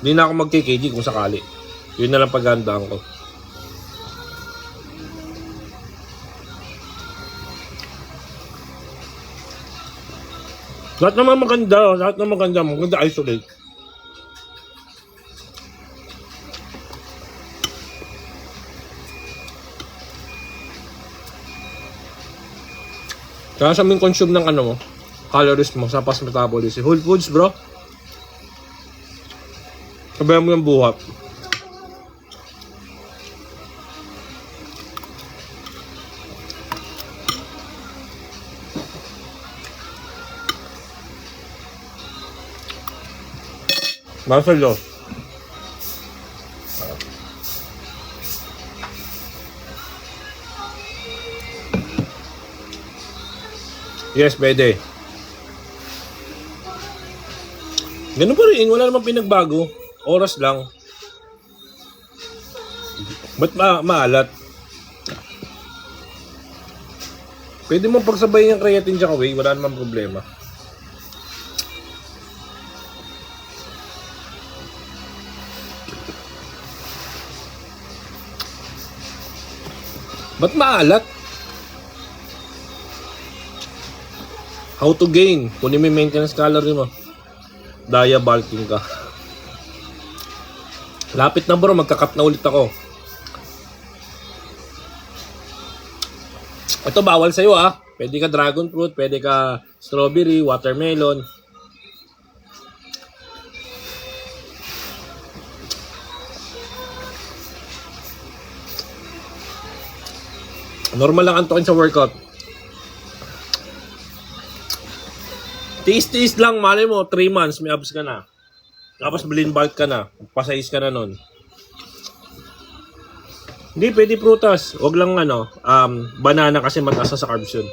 Hindi na ako mag-KKG kung sakali. Yun na lang paghandaan ko. Lahat naman maganda. Lahat naman maganda. Maganda isolate. Kaya sa main consume ng ano mo, calories mo sa fast metabolism. Whole foods, bro. Sabayan mo yung buhat. Masalo. Yes, pwede. Ganun pa rin, wala namang pinagbago. Oras lang. Ba't maalat? Pwede mo pagsabayin yung creatine tsaka whey, wala namang problema. Ba't maalat? How to gain? Kunin mo yung maintenance calorie mo. Bulking ka. Lapit na bro, magkakat na ulit ako. Ito bawal sa'yo ah. Pwede ka dragon fruit, pwede ka strawberry, watermelon. Normal lang antokin sa workout. Tiis-tiis lang, mali mo, 3 months, may abs ka na. Tapos blin bulk ka na, pasayis ka na nun. Hindi, pwede prutas. Huwag lang banana kasi mataas sa carbs yun.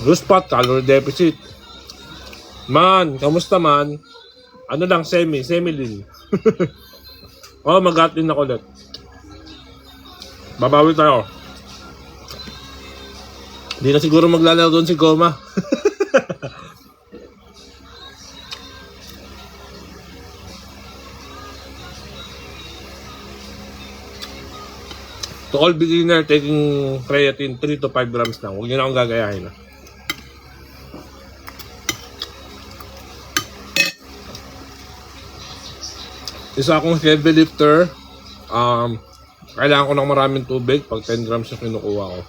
Loose fat, calorie deficit. Man, kamusta man? Ano lang, semi-lean. Oh, mag-atlin ako ulit. Babawi tayo. Hindi na siguro maglalaro doon si Goma. To all beginner taking creatine, 3 to 5 grams lang. Huwag nyo na akong gagayahin. Isa akong heavy lifter. Kailangan ko ng maraming tubig pag 10 grams yung kinukuha ko.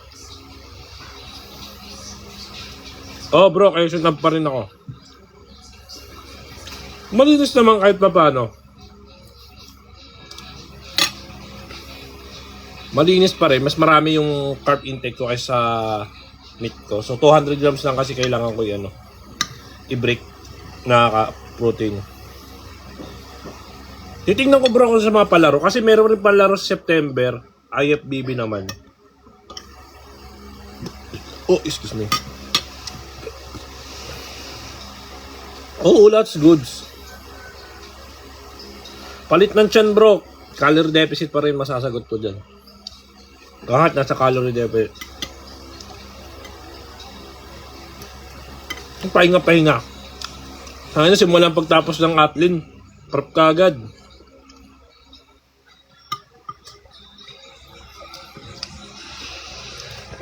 Oh bro, kaya sunod pa rin ako. Malinis naman kahit pa paano. Malinis pa rin. Mas marami yung carb intake ko kaysa meat ko. So 200 grams lang kasi kailangan ko i-break na protein. Titingnan ko bro kung sa mga palaro. Kasi meron rin palaro sa September. IFBB naman. Oh, excuse me. Oh, that's goods. Palit ng tiyan bro. Calorie deficit pa rin masasagot ko dyan. Kahit nasa calorie deficit. Pahinga. Sana simulan pagtapos ng atlin. Prep ka agad.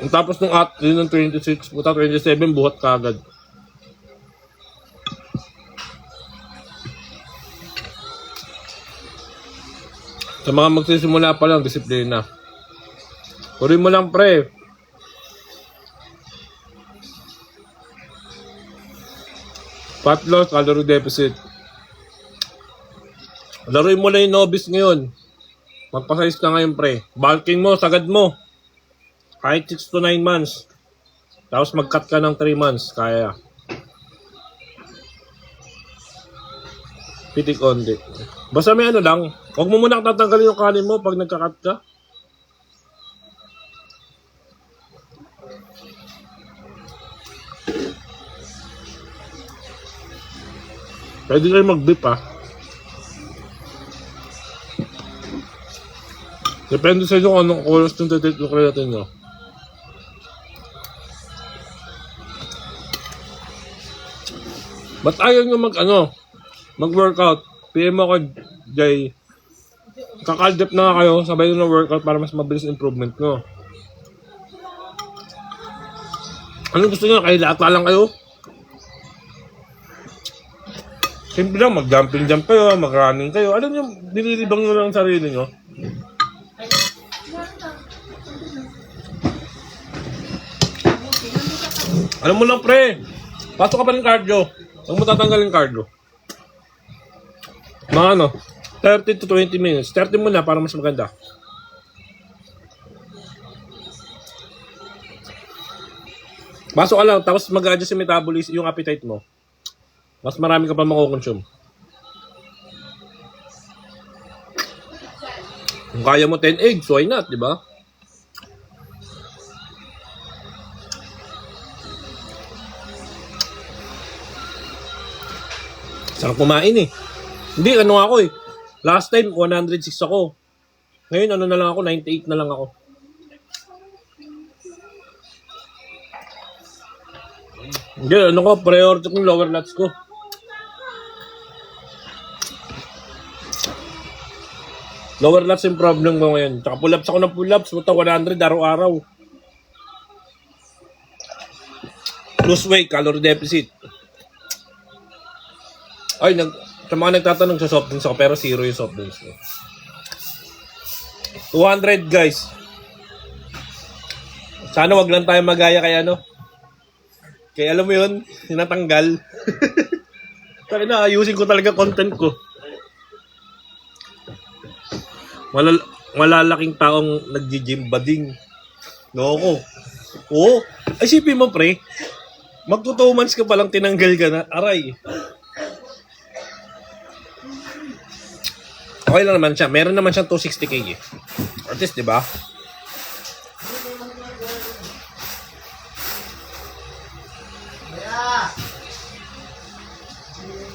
Ang tapos ng atlin ng 26, 27, buhat ka agad. Sa mga magsisimula pa lang, disiplina. Purin mo lang pre. Fat loss, calorie deficit. Laruin mo na yung novice ngayon. Magpasize ka ngayon pre. Bulking mo, sagad mo. Kahit 6 to 9 months. Tapos mag-cut ka ng 3 months. Kaya. Pitik onti. Basta may lang. Huwag mo muna tatanggalin yung kanin mo pag nagka-cut ka. Pwede kayo mag-beef Depende sa inyo kung anong oras yung take yung creatine nyo. Ba't ayaw nyo mag-workout? PM mo ko, Jay. Kakaldep na kayo, sabay nyo na workout para mas mabilis improvement nyo. Ano gusto nyo? Kayo lahat lang kayo? Simple lang, mag-jumping jump kayo, mag-running kayo. Alam nyo, dinilibang nyo lang ang sarili nyo. Alam mo lang, pre. Pasok ka pa ng cardio. Huwag mo tatanggalin cardio. Mga 30 to 20 minutes. 30 mo na para mas maganda. Pasok ka lang, tapos mag-adjust yung metabolism, yung appetite mo. Mas marami ka pa makukonsume. Kung kaya mo 10 eggs, why not, di ba? Sarap kumain eh. Hindi, ako eh. Last time, 106 ako. Ngayon, na lang ako, 98 na lang ako. Hindi, priority kong lower lats ko. Lower lats yung problem ko ngayon. Tsaka pull-ups ako ng pull-ups. Buta 100 araw-araw. Lose weight, calorie deficit. Ay, sa mga nagtatanong sa soft drinks ako, pero zero yung soft drinks ko. 200 guys. Sana wag lang tayo magaya kay Kaya alam mo yun, sinatanggal. Kaya na, ayusin ko talaga content ko. Malalaking taong nag-gym bading. Loko. Oo. Ay, sipin mo pre, magto 2 months ka palang tinanggal ka na. Aray. Okay lang naman siya. Meron naman siyang 260k eh. At least, di ba?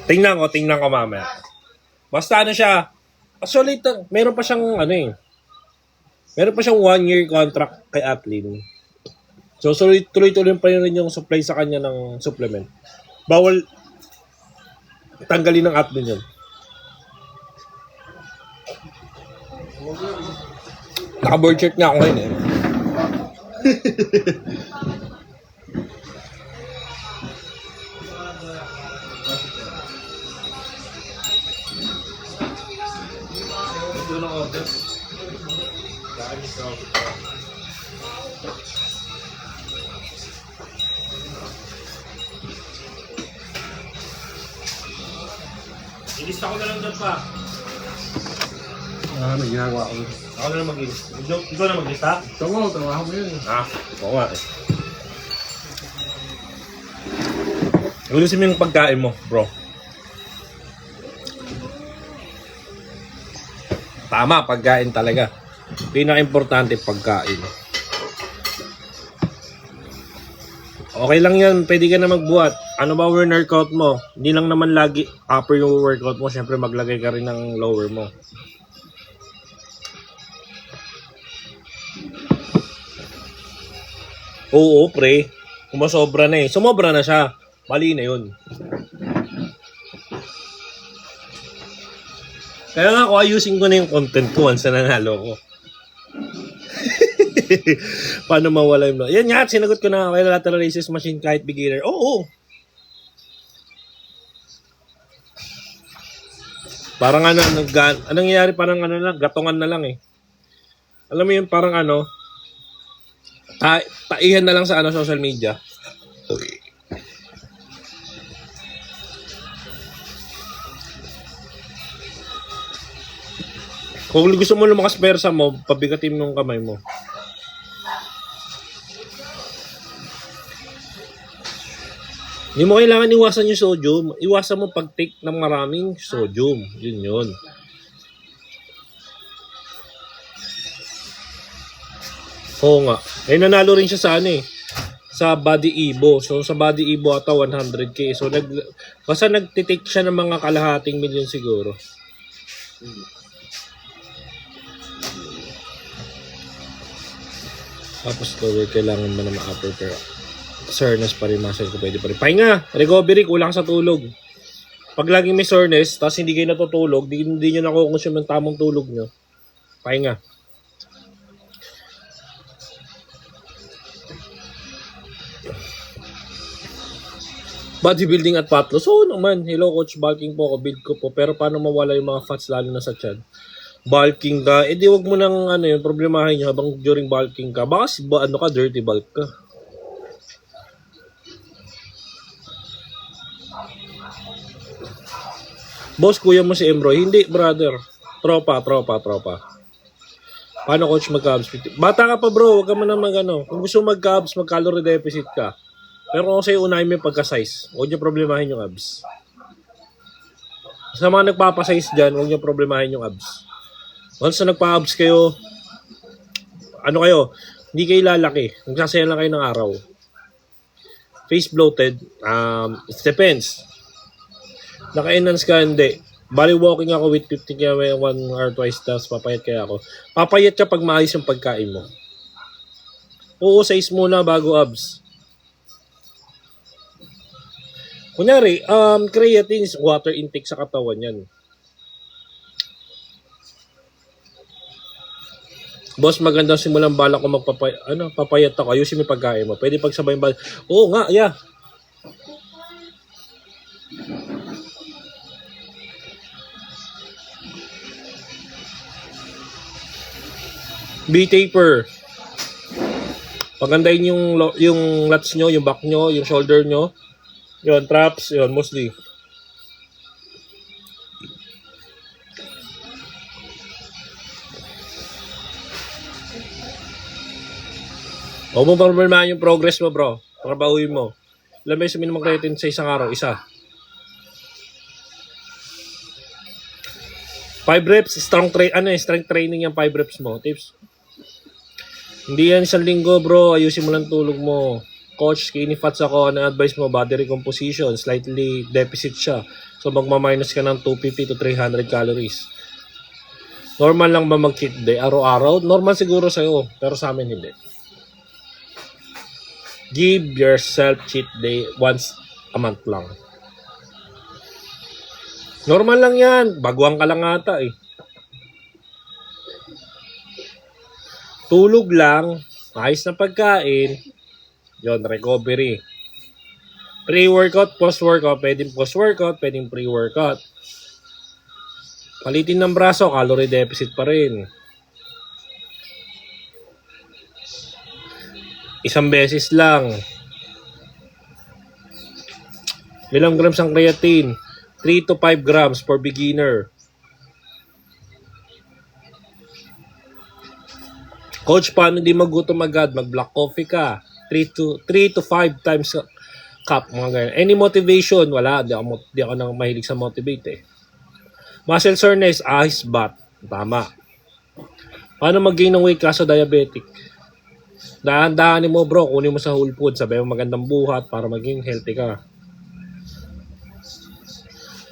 Tingnan ko mamaya. Basta siya. Actually, meron pa siyang meron pa siyang 1-year contract kay Atlin. So, tuloy-tuloy pa rin yung supply sa kanya ng supplement. Bawal tanggalin ng Atlin yun. Naka-board shirt nga ako ngayon eh. Ilista ko na lang doon pa. May ginagawa ko. Ako na lang mag-ilista. Ikaw na mag-ilista? Ito mo, trabaho mo yun. Oo nga eh. Ulisin mo yung pagkain mo, bro. Tama, pagkain talaga. Pinaka-importante pagkain. Okay lang yan, pwede ka na magbuhat. Ano ba workout mo? Hindi lang naman lagi upper yung workout mo. Siyempre maglagay ka rin ng lower mo. Oo, pre. Kumasobra na eh. Sumobra na siya. Mali na yun. Kaya nga ako, ayusin ko na yung content ko once na nanalo ko. Paano mawala yung... Yan nga, sinagot ko na kay lateral raises machine kahit beginner. Oo. Parang anong nangyayari, parang lang, gatungan na lang eh. Alam mo yun, parang taihan na lang sa social media. Kung gusto mo lumakas persa mo, pabigatin mo yung kamay mo. Hindi mo kailangan iwasan yung sodium. Iwasan mo pag-take ng maraming sodium. Yun. Oo nga. Eh, nanalo rin siya sa sa Body Evo. So, sa Body Evo ata 100k. So, basta nagtitake siya ng mga kalahating milyon siguro. Tapos, kailangan mo na ma-upper pero soreness pa rin, muscle ko pwede pa rin. Pahinga, recovery, kulang sa tulog. Pag laging may soreness, tapos hindi kayo natutulog, hindi nyo nakukonsume ng tamang tulog nyo. Pahinga. Bodybuilding at fat loss. Oo naman. Hello coach, bulking po ako, build ko po. Pero paano mawala yung mga fats lalo na sa tiyan? Bulking ka, di wag mo nang yun, problemahin nyo habang during bulking ka. Baka dirty bulk ka. Boss, kuya mo si Embroy. Hindi, brother. Tropa. Paano coach mag-abs? Bata ka pa bro, huwag ka man na Kung gusto mag-abs, mag-calorie deficit ka. Pero kung sa'yo unahin mo yung pagka-size, huwag nyo problemahin yung abs. Sa mga nagpapasize dyan, huwag nyo problemahin yung abs. Once na nagpa-abs kayo, hindi kayo lalaki. Nagsasaya lang kayo ng araw. Face bloated, it depends. Naka-enhance ka, hindi. Bali walking ako with 50 km 1 or twice, tapos papayat kaya ako. Papayat ka pag maayos yung pagkain mo. Oo, size muna bago abs. Kunyari, creatine is water intake sa katawan yan. Boss, magandang simulang balak ko papayat ako. Ayusin mo yung pagkain mo. Pwede pagsabay yung Oo nga, yeah. B-taper. Pagandahin yung lats nyo, yung back nyo, yung shoulder nyo. Yun, traps, yun, mostly. Huwag mo problemahan yung progress mo, bro. Trabahuin mo. Ilan ba yung suminom ng creatine sa isang araw? Isa. 5 reps, strength training yung 5 reps mo. Tips. Hindi yan isang linggo, bro. Ayusin mo lang tulog mo. Coach, skinny fats ako. Ano advice mo? Body recomposition. Slightly deficit siya. So, magma-minus ka ng 250 to 300 calories. Normal lang ba mag-cheat day? Araw-araw? Normal siguro sa'yo. Pero sa amin, hindi. Give yourself cheat day once a month lang. Normal lang yan. Baguhan ka lang ata eh. Tulog lang. Ayos na pagkain. Yon, recovery. Pre-workout, post-workout. Pwedeng post-workout, pwedeng pre-workout. Palitin ng braso, calorie deficit pa rin. Isang beses lang. Ilang grams ang creatine? 3 to 5 grams for beginner. Coach, paano di magutom agad? Mag-black coffee ka. 3 to 5 times cup. Mga ganyan. Any motivation? Wala. Di ako nang mahilig sa motivate eh. Muscle soreness, ice bath. Tama. Paano mag-gain ng weight kaso diabetic? Dahan-dahanin mo bro, kunin mo sa whole food, sabi mo magandang buhat para maging healthy ka.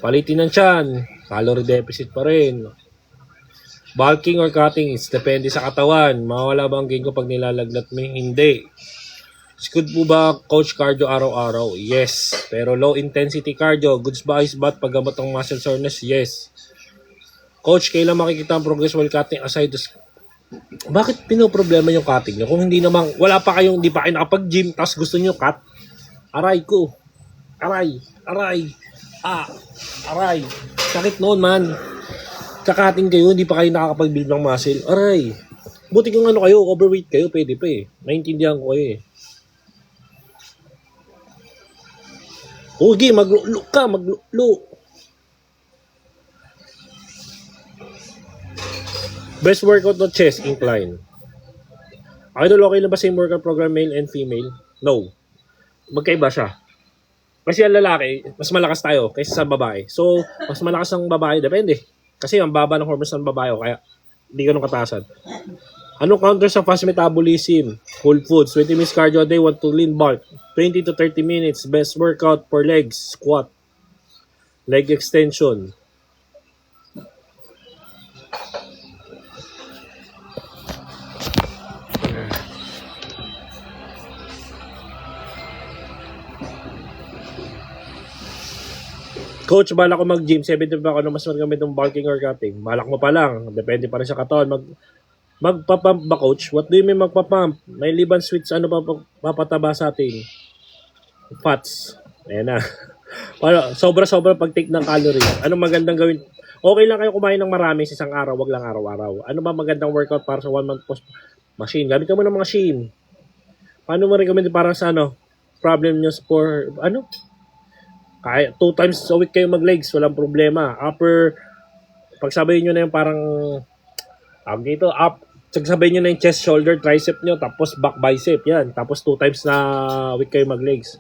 Palitin ng tiyan, calorie deficit pa rin. Bulking or cutting, it's depende sa katawan. Mawala ba ang gain ko pag nilalagnat mo? Hindi. Good po ba coach cardio araw-araw? Yes. Pero low intensity cardio, goods ba ice bath paggamot ng muscle soreness? Yes. Coach, kailan makikita ang progress while cutting aside the... Bakit pinoproblema yung cutting nyo? Kung hindi naman, hindi pa kayo nakapag-gym, tapos gusto nyo cut? Aray ko. Aray. Aray. Sakit noon man. Kakating kayo, hindi pa kayo nakakapag-build ng muscle. Aray. Buti kung kayo, overweight kayo, pwede pa eh. Naintindihan ko eh. Okay, maglo ka. Best workout no chest incline. Idol, okay lang ba same workout program male and female? No. Magkaiba siya. Kasi ang lalaki, mas malakas tayo kaysa sa babae. So, mas malakas ang babae, depende. Kasi ang baba ng hormones ng babae, kaya hindi ganun katasan. Anong counter sa fast metabolism? Whole foods, 20 minutes cardio a day, 1 to lean bulk. 20 to 30 minutes, best workout for legs, squat. Leg extension. Coach, balak ko mag-gym. 75 ako na mas magamit ng bulking or cutting. Balak mo pa lang. Depende pa rin sa katawan. Magpapump ba, coach? What do you mean magpapump? May liban sweets, ano pa papataba sa atin? Fats. Ayan na. Sobra-sobra pag-take ng calorie. Anong magandang gawin? Okay lang kayo kumain ng marami sa isang araw, wag lang araw-araw. Ano ba magandang workout para sa 1 month post machine? Gamit ka mo ng machine. Paano mo recommend para sa problem nyo for, kaya 2 times a week kayo mag-legs, walang problema. Upper, pagsabayin nyo na yung parang, dito, pagsabayin nyo na yung chest, shoulder, tricep nyo, tapos back bicep, yan. Tapos 2 times na week kayo mag-legs.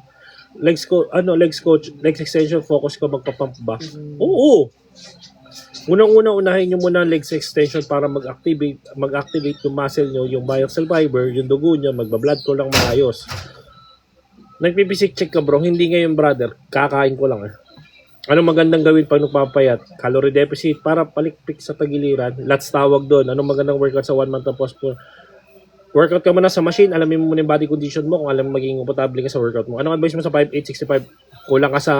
Legs coach, legs extension, focus ko, magpapump ba? Oo. Unahin nyo muna ang legs extension para mag-activate yung muscle nyo, yung myocell fiber, yung dugo nyo, magba-blood ko lang maayos. Nagpipisik check ka bro, hindi ngayon brother, kakain ko lang Anong magandang gawin pag nagpapayat? Calorie deficit para palikpik sa tagiliran. Lats tawag doon. Anong magandang workout sa 1 month na post po? Workout ka muna sa machine, alamin mo muna yung body condition mo kung alam mo magiging komportable ka sa workout mo. Anong advice mo sa 5'8", 65? Kulang ka sa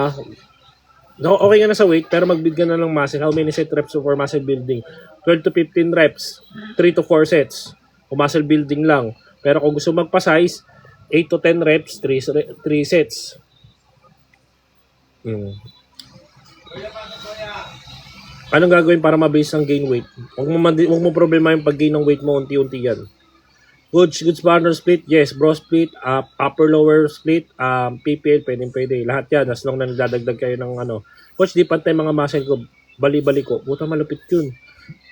okay ka na sa weight, pero mag-build ka na ng muscle. How many set reps for muscle building? 12 to 15 reps, 3 to 4 sets. Kung muscle building lang. Pero kung gusto magpa-size, 8 to 10 reps, 3 sets. Anong gagawin para mabilis ang gain weight? Huwag mo problema yung pag-gain ng weight mo, unti-unti yan. Goods partner split, yes. Bro split, upper lower split, PPL, pwede. Lahat yan, as long na nagdadagdag kayo ng Coach, di pantay mga muscle ko, bali-bali ko. Puta, malupit yun.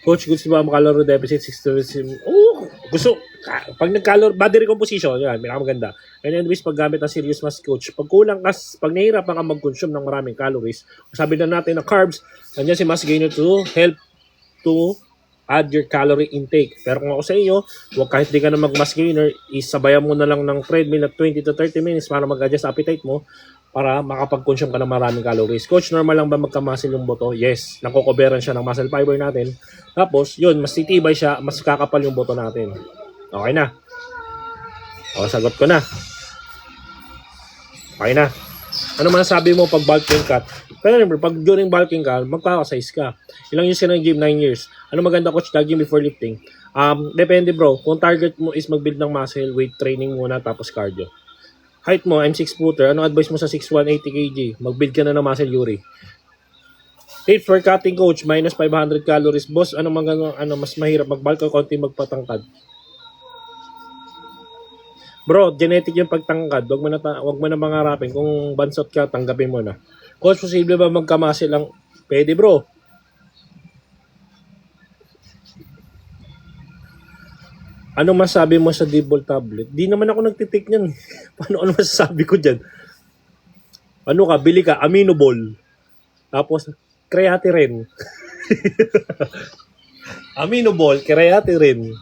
Coach, goods ba ang calorie deficit, 60? Gusto, pag nag-calorie, body recomposition, yan, pinakamaganda. And anyways, paggamit ng serious mass coach, pag nahihirapan ka mag-consume ng maraming calories, sabi na natin na carbs, nandiyan si mass gainer to help to add your calorie intake. Pero kung ako sa iyo, kahit di ka na mag-mass gainer, isabayan mo na lang ng treadmill at 20 to 30 minutes para mag-adjust appetite mo para makapag-consume ka ng maraming calories. Coach, normal lang ba magka-muscle yung buto? Yes. Nakokoberan siya ng muscle fiber natin. Tapos, yun, mas titibay siya, mas kakapal yung buto natin. Okay na. Sagot ko na. Okay na. Ano masasabi mo pag bulking cut? Pero remember, pag during bulking ka, magpaka-size ka. Ilang years ka ng gym? 9 years. Ano maganda, coach, jogging before lifting? Depende bro. Kung target mo is mag-build ng muscle, weight training muna, tapos cardio. Height mo, I'm 6-footer. Anong advice mo sa 6'1", 80 kg? Mag-build ka na ng muscle, Yuri. Tips for cutting, coach, minus 500 calories. Boss, mas mahirap mag-bulk o konti magpatangkad? Bro, genetic yung pagtangkad. Wag mo na mangarapin. Kung bansot ka, tanggapin mo na. Coach, posible ba magkamasi lang? Pwede, bro. Ano masabi mo sa D-ball tablet? Di naman ako nagtitik niyan. Ano masasabi ko dyan? Bili ka, amino ball. Tapos, creatinine. Amino ball, creatinine.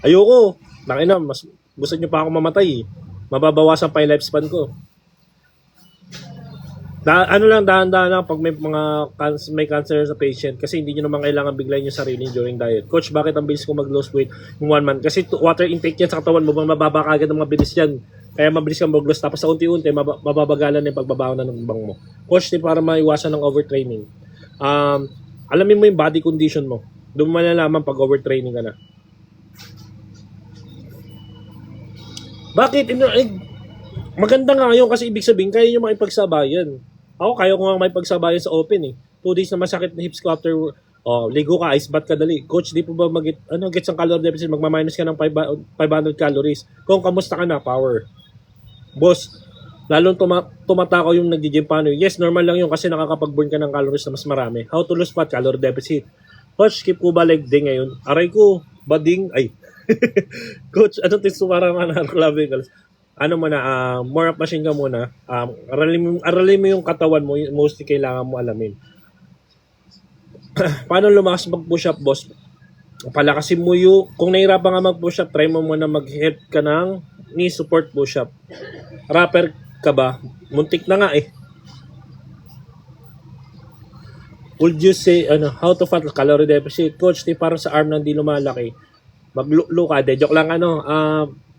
Ayoko. Mas gusto nyo pa ako mamatay. Mababawasan pa yung lifespan ko. Dahan-dahan lang pag may cancer sa patient kasi hindi nyo naman kailangan biglayin yung sarili during diet. Coach, bakit ang bilis ko mag-lose weight in 1 month? Kasi water intake yan sa katawan mo, mababa ka agad ng mabilis yan. Kaya mabilis kang mag-lose. Tapos sa unti-unti, mababagalan yung pagbabaho na ng bang mo. Coach, para maiwasan ng overtraining. Alamin mo yung body condition mo. Doon mo malalaman pag overtraining ka na. Bakit? Maganda nga yun kasi ibig sabihin, kaya nyo makipagsabayan. Ako, kaya ko nga makipagsabayan sa open 2 days na masakit na hips ko after, ligo ka, ice bath ka dali. Coach, di po ba gets ang calorie deficit, magmaminus ka ng 500 calories. Kung kamusta ka na, power. Boss, lalong tumatakaw yung nag-gym paano. Yes, normal lang yun kasi nakakapag-burn ka ng calories na mas marami. How to lose fat, calorie deficit. Coach, keep ko ba leg day ngayon? Aray ko, bading, ay. Coach, anong tips mo para manaklavicals? More up machine ka muna. Aralin mo yung katawan mo, mostly kailangan mo alamin. Paano lumakas mag-push up, boss? Palakasin mo kung nahirapan ka mag-push up, try mo muna mag-help ka ng knee support push up. Rapper ka ba? Muntik na nga Would you say, how to fat calorie deficit? Coach, para sa arm na hindi lumalaki. Maglulo ka, de, joke lang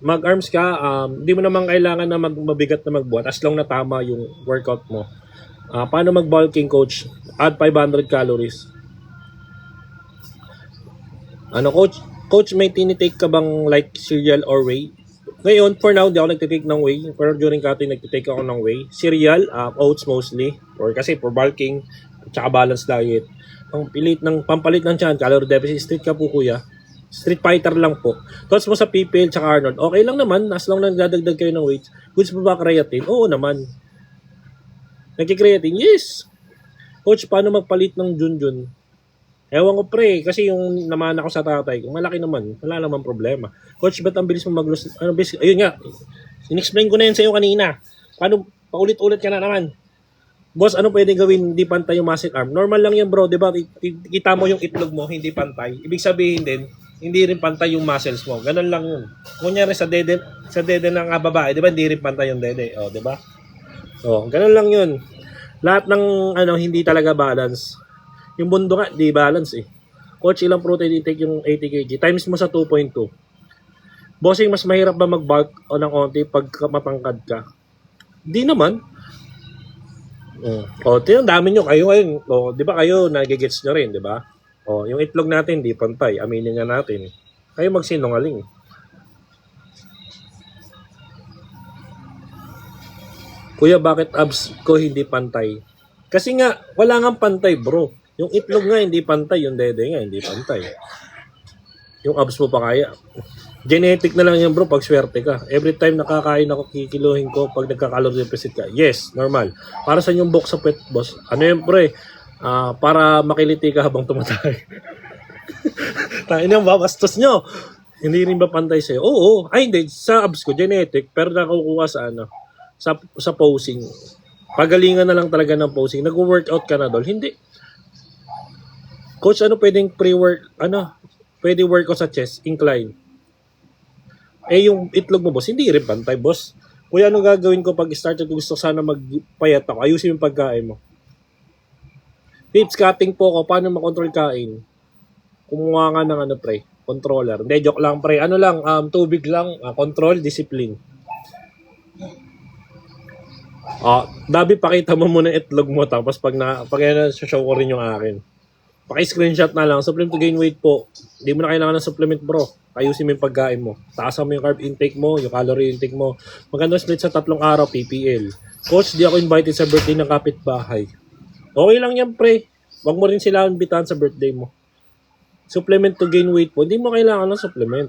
mag-arms ka, hindi mo naman kailangan na mabigat na magbuhat as long na tama yung workout mo. Paano mag-bulking, coach? Add 500 calories. Coach? Coach, may tinitake ka bang like cereal or whey? Ngayon, for now, di ako nagtitake ng whey. Pero during cutting, nagtitake ako ng whey. Cereal, oats mostly. Or kasi for bulking, tsaka balanced diet. Pampalit ng tiyan, calorie deficit, street ka po kuya. Street fighter lang po. Thoughts mo sa PPL tsaka Arnold, okay lang naman, as long na nagdadagdag kayo ng weights. Goods mo ba creatine? Oo naman. Nagkikreatine? Yes! Coach, paano magpalit ng Junjun? Ewan ko pre, kasi yung naman ako sa tatay, kung malaki naman, wala naman problema. Coach, ba't ang bilis mo mag-lose? Ayun nga, in-explain ko na yun sa'yo kanina. Paano, paulit-ulit ka na naman. Boss, ano pwedeng gawin hindi pantay yung muscle arm? Normal lang yan bro, di ba? Kita mo yung itlog mo, hindi pantay. Ibig sabihin din, hindi rin pantay yung muscles mo. Ganun lang yun. Kunyari sa dede ng babae, di ba? Hindi rin pantay yung dede. O, di ba? O, ganun lang yun. Lahat ng hindi talaga balance. Yung mundo nga, di balance eh. Coach, ilang protein intake yung 80 kg? Times mo sa 2.2. Bossing, mas mahirap ba mag-bulk o ng konti pag matangkad ka? Di naman. Dami nyo kayo ngayon. Di ba kayo nagigets nyo rin, di ba? Yung itlog natin, di pantay. Aminin nga natin. Kayo magsinungaling. Kuya, bakit abs ko hindi pantay? Kasi nga, wala nga pantay bro. Yung itlog nga hindi pantay, yung dede nga hindi pantay. Yung abs mo pa kaya. Genetic na lang yan bro pag swerte ka. Every time nakakain ako, kikiluhin ko pag nagka-calorie deficit ka. Yes, normal. Para sa yung box sa pet boss. Ano yun pre? Para makiliti ka habang tumatay. Tain yung babastos nyo. Hindi rin ba pantay sa'yo? Oo. Ay hindi. Sa abs ko, genetic. Pero nakukuha sa sa posing. Pagalingan na lang talaga ng posing. Nag-workout ka na doon. Hindi. Coach, pwedeng pwede workout sa chest, incline. Yung itlog mo, boss, hindi rin pantay, boss. Kuya, ano gagawin ko pag started ko gusto sana magpayat ako? Ayusin yung pagkain mo. Tips, cutting po ako. Paano makontrol kain? Kumuha nga ng pre, controller. Hindi, joke lang, pre. Tubig lang, control, discipline. Dabi, pakita mo muna itlog mo tapos pag show ko rin yung akin. Paki-screenshot na lang. Supplement to gain weight po. Hindi mo na kailangan ng supplement bro. Ayusin mo yung pagkain mo. Taasan mo yung carb intake mo, yung calorie intake mo. Maganda split sa 3 araw, PPL. Coach, di ako invited sa birthday ng kapitbahay. Okay lang yan pre. Huwag mo rin sila imbitahan sa birthday mo. Supplement to gain weight po. Hindi mo kailangan ng supplement.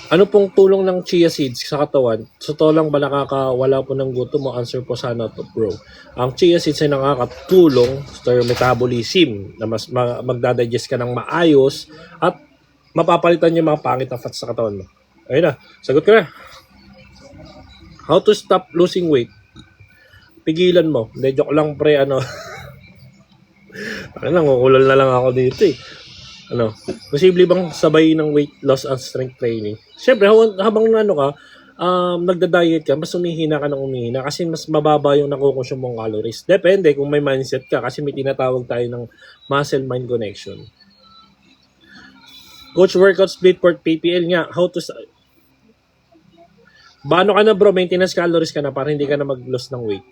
Ano pong tulong ng chia seeds sa katawan? Sa to lang ba nakakawala po ng gutom mo? Answer po sana to bro. Ang chia seeds ay nakakatulong sa your metabolism na mas magdadigest ka ng maayos at mapapalitan yung mga pangit na fats sa katawan mo. Ayun na, sagot ka na. How to stop losing weight? Pigilan mo. Hindi, joke lang pre, nangukulal na lang ako dito eh. Posible bang sabay ng weight loss at strength training? Siyempre, habang nagda-diet ka, mas umihina ka ng umihina kasi mas mababa yung nakukonsume mong calories. Depende kung may mindset ka kasi may tinatawag tayo ng muscle-mind connection. Coach, workout split for PPL nga. Paano ka na bro? Maintenance calories ka na para hindi ka na mag-loss ng weight.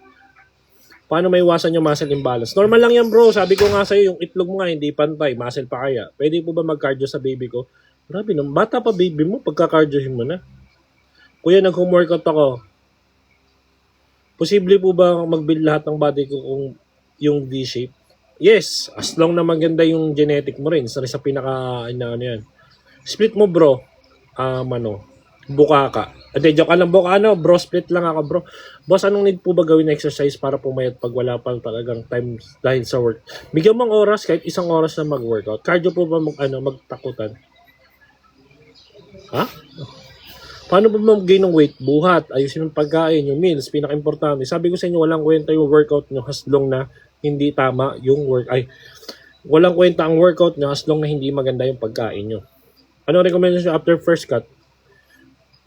Paano may iwasan yung muscle imbalance? Normal lang yan bro. Sabi ko nga sa'yo, yung itlog mo nga hindi pantay. Muscle pa kaya. Pwede po ba mag-cardio sa baby ko? Grabe, nung bata pa baby mo, pagka-cardiohin mo na. Kuya, nag-home workout ako. Posible po ba mag-build lahat ng body ko kung yung V-shape? Yes, as long na maganda yung genetic mo rin. Sa pinaka, yan. Split mo bro. Buka ka. Hindi, joke lang bro, split lang ako bro. Boss, anong need po ba gawin na exercise para pumayat pag wala pa talagang time dahil sa work? Bigyan mong oras, kahit 1 oras na mag-workout. Cardio po ba magtakutan? Ha? Paano ba mag-gain ng weight? Buhat, ayusin yung pagkain, yung meals, pinaka-importante. Sabi ko sa inyo, walang kwenta yung workout nyo as long na hindi tama yung walang kwenta ang workout nyo as long na hindi maganda yung pagkain nyo. Ano recommendation after first cut?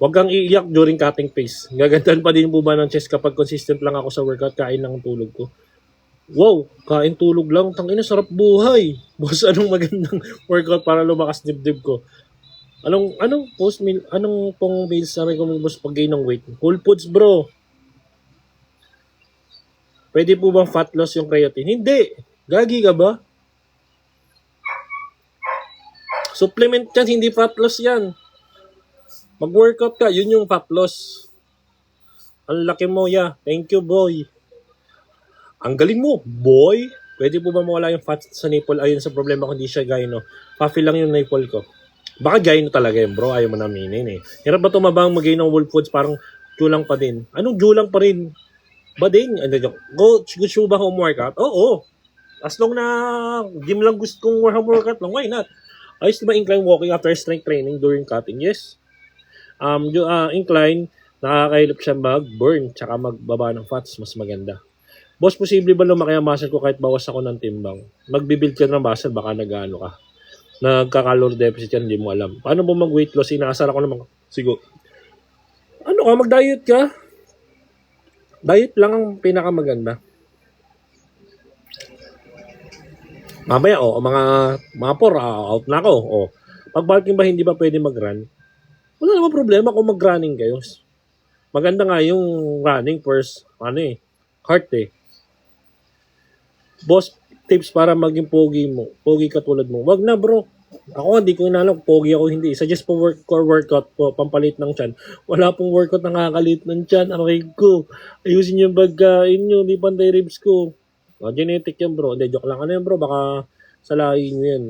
Huwag kang iiyak during cutting phase. Gagandahan pa din po ba ng chest kapag consistent lang ako sa workout, kain lang ang tulog ko? Wow, kain tulog lang. Tangina, sarap buhay. Boss, anong magandang workout para lumakas dibdib ko? Anong post meal, anong pong meals na recommend boss pag gain ng weight? Whole foods, bro. Pwede po bang fat loss yung creatine? Hindi. Gagi ka ba? Supplement yan, hindi fat loss yan. Mag-workout ka, yun yung fat loss. Ang laki mo, yeah. Thank you, boy. Ang galing mo, boy. Pwede po ba mawala yung fat sa nipple? Ayun sa problema ko, hindi siya gyno. Puffy lang yung nipple ko. Baka gyno talaga yun, bro. Ayaw mo na aminin eh. Hirap ba tumabang mag-gain ng whole foods? Parang julang pa din. Anong julang pa rin? Ba din? Gusto ba home workout? Oo. As long na gym lang gusto kong home workout lang, why not? I used to ba incline walking after strength training during cutting? Yes. Incline, nakakahilap siya mag-burn tsaka magbaba ng fats, mas maganda. Boss, posible ba lumaki ang muscle ko kahit bawas ako ng timbang? Magbibuild ka ng muscle, baka nag-ano ka. Nagka-calorie deficit yan, hindi mo alam. Paano mo mag-weight loss? Inaasar ako naman. Siguro. Ano ka, mag-diet ka? Diet lang ang pinakamaganda. Mamaya, mga out na ako. Pag bulking ba, hindi ba pwede mag-run? Wala naman problema kung mag-running kayo. Maganda nga yung running first, heart eh. Boss, tips para maging pogi mo. Pogi katulad mo. Wag na bro. Ako hindi ko inalam kung pogi ako hindi. Suggest po core workout po, pampalit ng tiyan. Wala pong workout na nakakalit ng tiyan. Okay ko. Ayusin yung pagkain nyo. Hindi pantay ribs ko. Genetic yan bro. Hindi, joke lang. Ano yan bro? Baka salahin nyo yan.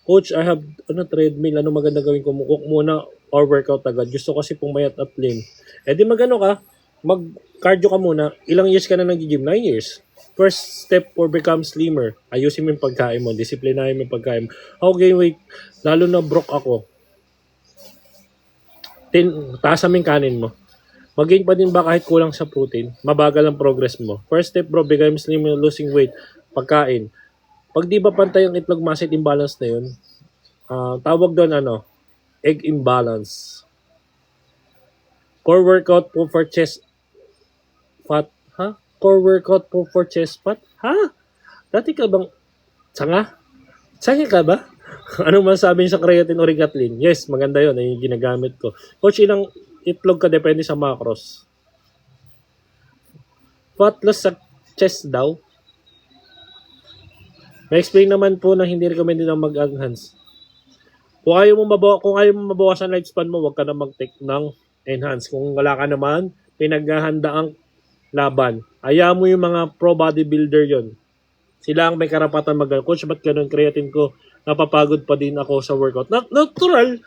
Coach, I have treadmill. Ano maganda gawin ko? Cook muna or workout agad. Gusto kasi pong mayat at lean. Di magano ka? Mag-cardio ka muna. Ilang years ka na nag-gym? 9 years. First step for become slimmer. Ayusin mo yung pagkain mo. Disiplinahin mo yung pagkain mo. Okay, wait. Lalo na broke ako. Taasan mo yung kanin mo. Mag-gain pa din ba kahit kulang sa protein? Mabagal ang progress mo. First step bro, become slimmer, losing weight. Pagkain. Pag di ba pantay ang itlog muscle imbalance na yun, tawag doon egg imbalance. Core workout po for chest fat. Ha? Core workout po for chest fat? Ha? Dati ka bang sanga? Sanga ka ba? Anong masasabi niyo sa creatine o Rigatlin? Yes, maganda yun. Yung ginagamit ko. Coach, ilang itlog ka depende sa macros? Fat loss sa chest daw? May explain naman po na hindi recommended na mag-enhance. Kung ayaw mo mabawasan lifespan mo, wag ka na mag-take ng enhance. Kung wala ka naman, pinaghahanda ang laban. Ayaw mo yung mga pro bodybuilder yon. Sila ang may karapatan Coach, ba't ganun? Creatine ko, napapagod pa din ako sa workout. Natural.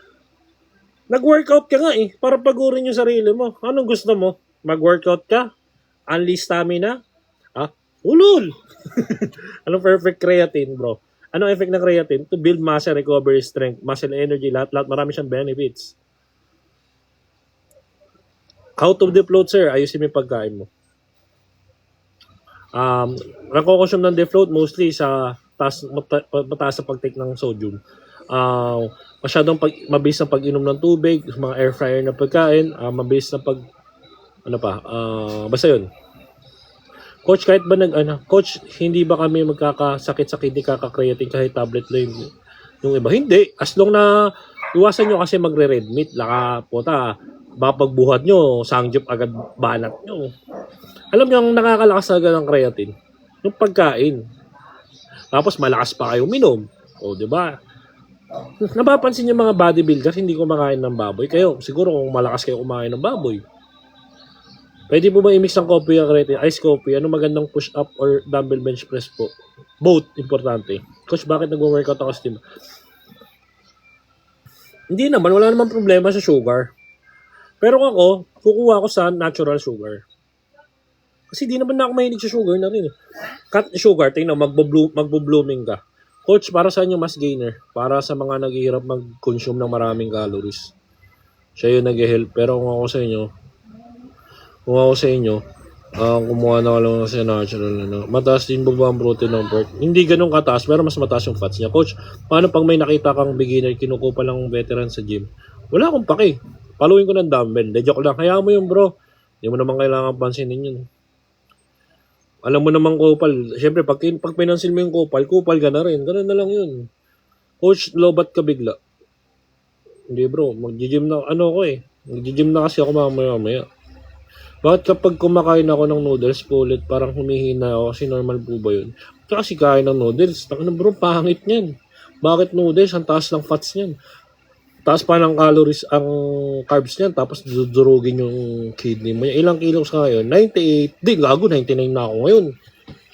Nag-workout ka nga eh, para pagurin yung sarili mo. Anong gusto mo? Mag-workout ka? Unleash stamina? Ulol! Anong perfect creatine, bro? Anong effect ng creatine? To build muscle, recovery, strength, muscle energy, lahat, marami siyang benefits. How to defloat, sir? Ayusin mo yung pagkain mo. Nako-consume ng defloat mostly sa mataas sa pag-take ng sodium. Masyadong mabilis na pag-inom ng tubig, mga air fryer na pagkain, mabilis na basta yun. Coach, kahit ba Coach, hindi ba kami magkakasakit-sakit, hindi kakakreating kahit tablet lang yung iba? Hindi. As long na iwasan nyo kasi magre-red meat, pagbuhat nyo, sangyup agad banat nyo. Alam nyo, ang nakakalakas agad ng creatine, yung pagkain. Tapos malakas pa kayo minom. Di ba? Napapansin yung mga bodybuilders, hindi kumakain ng baboy. Kayo, siguro kung malakas kayo kumain ng baboy. Pwede po ba i-mix ng coffee ang creatine? Ice coffee? Ano magandang push-up or dumbbell bench press po? Both, importante. Coach, bakit nag-workout ako sa team? Hindi naman, wala naman problema sa sugar. Pero ako, kukuha ko sa natural sugar. Kasi di naman na ako mahilig sa sugar na rin. Cut sugar, tingnan, magbo-blooming ka. Coach, para saan yung mas gainer? Para sa mga naghihirap mag-consume ng maraming calories. Siya yung nag-help. Pero kung ako sa inyo, kumuha na ka lang sa natural. Mataas din ba ang protein ng pork? Hindi ganun kataas, pero mas mataas yung fats niya. Coach, paano pag may nakita kang beginner, kinukupa lang veteran sa gym? Wala akong pake. Paluin ko ng dumbbell. Joke lang. Kaya mo yun bro. Hindi mo naman kailangan pansinin yun. Alam mo naman kupal. Siyempre, pag pinansin mo yung kupal ka na rin. Ganun na lang yun. Coach, lobat ka bigla. Hindi bro, mag-gym na, mag-gym na kasi ako mamaya. Bakit kapag kumakain ako ng noodles, pulit, parang humihina ako kasi normal po ba yun? Kasi kain ng noodles, bro, pangit niyan. Bakit noodles? Ang taas ng fats niyan. Taas pa ng calories ang carbs niyan, tapos dudurugin yung kidney mo. Ilang kilos ka ngayon? 98. Di, gago, 99 na ako ngayon.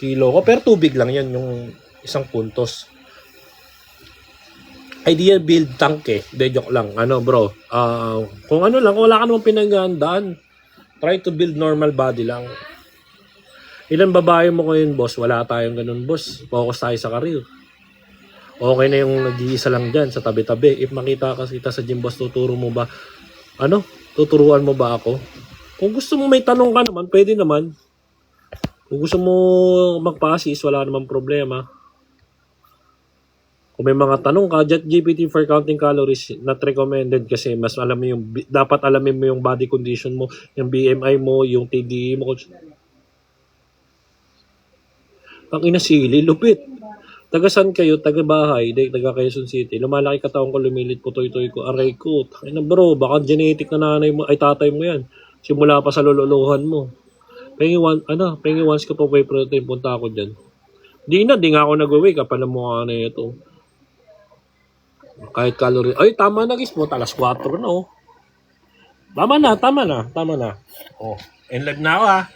Kilo ko, pero tubig lang yan, yung isang puntos. Idea build tank eh. De, joke lang. Ano bro, kung ano lang, wala ka namang pinagandaan. Try to build normal body lang. Ilan babae mo ngayon, boss? Wala tayong ganun, boss. Focus tayo sa career. Okay na yung nag-iisa lang dyan sa tabi-tabi. If makita ka kita sa gym, boss, tuturo mo ba? Tuturuan mo ba ako? Kung gusto mo may tanong ka naman, pwede naman. Kung gusto mo magpa-assist, wala namang problema. Kung may mga tanong ka, ChatGPT for counting calories, not recommended kasi mas alam mo dapat alamin mo yung body condition mo, yung BMI mo, yung TDE mo. Ang inasili, lupit. Taga saan kayo? Taga bahay, taga Quezon City. Lumalaki katawan ko, lumilit putoy-toy ko, aray ko. Ay na bro, baka genetic na nanay mo, ay tatay mo yan. Simula pa sa lululuhan mo. Pengi once ko pa whey protein, punta ako dyan. Di nga ako nag-wake, kapal ang mukha na ito. Kahit calorie. Ay, tama na guys mo. Talas 4 na oh. Tama na. Oh, in live na ako ha.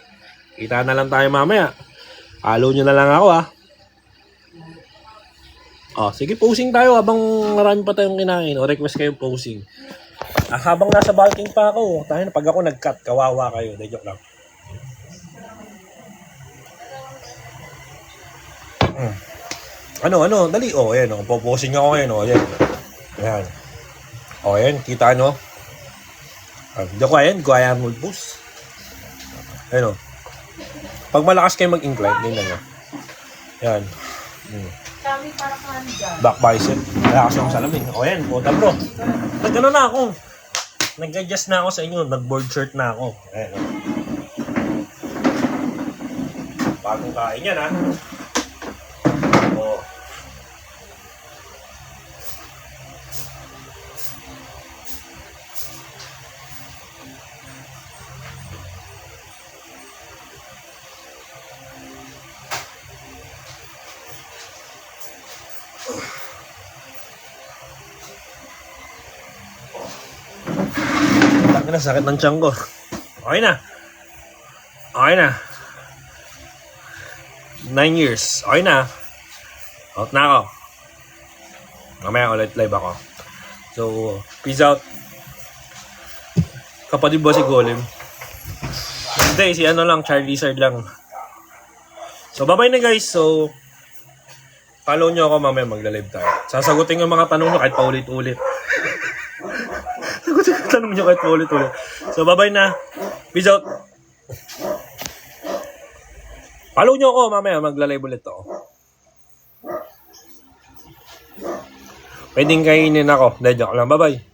Kita na lang tayo mamaya. Follow nyo na lang ako ha. Oh, sige, posing tayo habang marami pa tayong kinain. O request kayo posing. Habang nasa bulking pa ako, tayo na pag ako nag-cut, kawawa kayo. De, joke lang. Dali. Oh, ayan oh. Poposing ako ngayon oh. Ayan. Oh, ayan. Kita no? Hindi ko ayan. Guayan mo boost. Ayan oh. Pag malakas kayo mag-incline, tingnan nyo. Ayan. Back bicep. Malakas yung salamin. O ayan. Puta bro. Nag-ano na ako. Nag-adjust na ako sa inyo. Nag-board shirt na ako. Ayan oh. Bagong kain yan ha. Oh. Tangin na, sakit ng tiyan ko. Okay na. 9 years. Okay na. Out na ako. Mamaya ulit live ako. So, peace out. Kapatid ba si Golem? Hindi, si Charlie Lizard lang. So, bye-bye na guys. So, follow nyo ako mamaya magla-live tayo. Sasagutin yung mga tanong nyo kahit paulit-ulit. Sagutin yung tanong nyo kahit paulit-ulit. So, bye-bye na. Peace out. Follow nyo ako mamaya magla-live ulit ako. Pwedeng kainin ako. Dahil joke lang. Bye-bye.